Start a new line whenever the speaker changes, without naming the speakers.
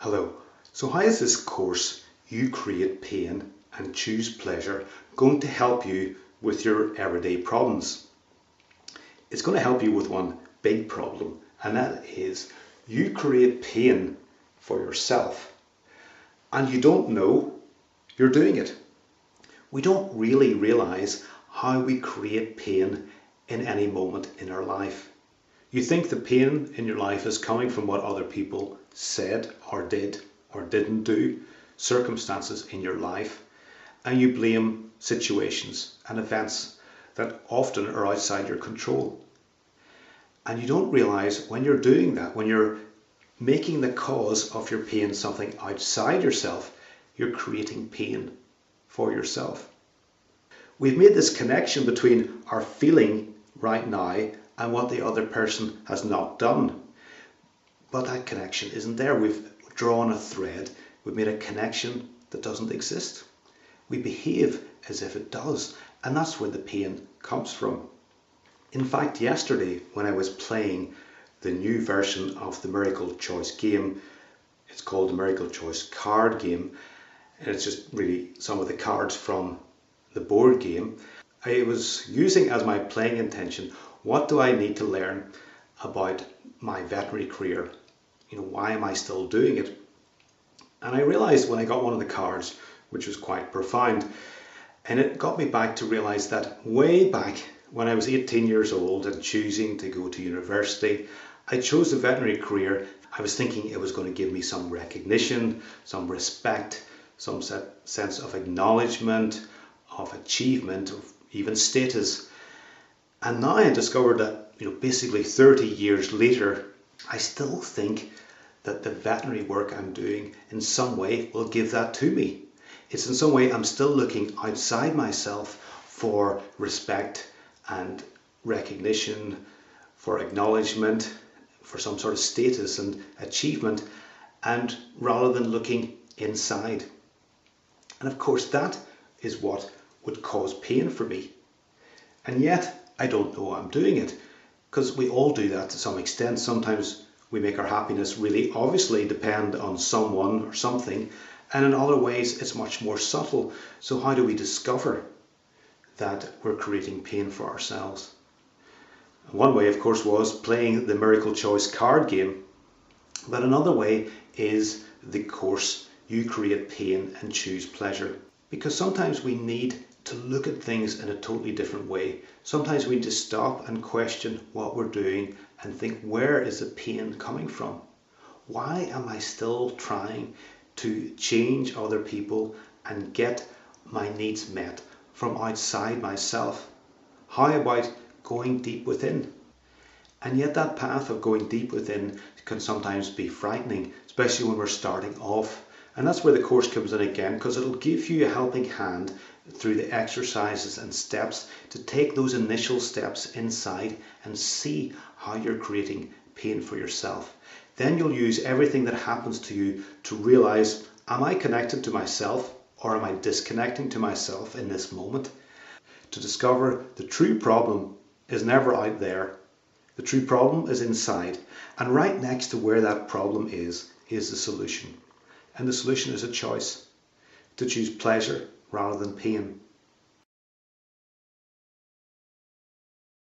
Hello. So how is this course, You Create Pain and Choose Pleasure, going to help you with your everyday problems? It's going to help you with one big problem, and that is you create pain for yourself and you don't know you're doing it. We don't really realize how we create pain in any moment in our life. You think the pain in your life is coming from what other people said or did or didn't do, circumstances in your life, and you blame situations and events that often are outside your control. And you don't realize when you're doing that, when you're making the cause of your pain something outside yourself, you're creating pain for yourself. We've made this connection between our feeling right now and what the other person has not done. But that connection isn't there. We've drawn a thread. We've made a connection that doesn't exist. We behave as if it does, and that's where the pain comes from. In fact, yesterday when I was playing the new version of the Miracle Choice game, it's called the Miracle Choice card game, and it's just really some of the cards from the board game. I was using as my playing intention, what do I need to learn about my veterinary career? Why am I still doing it? And I realized when I got one of the cards, which was quite profound, and it got me back to realize that way back when I was 18 years old and choosing to go to university, I chose the veterinary career. I was thinking it was going to give me some recognition, some respect, some sense of acknowledgement, of achievement, of even status. And now I discovered that, basically 30 years later, I still think that the veterinary work I'm doing in some way will give that to me. It's in some way I'm still looking outside myself for respect and recognition, for acknowledgement, for some sort of status and achievement, and rather than looking inside. And of course that is what would cause pain for me. And yet I don't know I'm doing it, because we all do that to some extent. Sometimes we make our happiness really obviously depend on someone or something, and in other ways it's much more subtle. So how do we discover that we're creating pain for ourselves? One way, of course, was playing the Miracle Choice card game, but another way is the course You Create Pain and Choose Pleasure. Because sometimes we need to look at things in a totally different way. Sometimes we need to stop and question what we're doing and think, where is the pain coming from? Why am I still trying to change other people and get my needs met from outside myself? How about going deep within? And yet that path of going deep within can sometimes be frightening, especially when we're starting off. And that's where the course comes in again, because it'll give you a helping hand through the exercises and steps to take those initial steps inside and see how you're creating pain for yourself. Then you'll use everything that happens to you to realize, am I connected to myself or am I disconnecting to myself in this moment? To discover the true problem is never out there. The true problem is inside, and right next to where that problem is the solution. And the solution is a choice to choose pleasure rather than pain.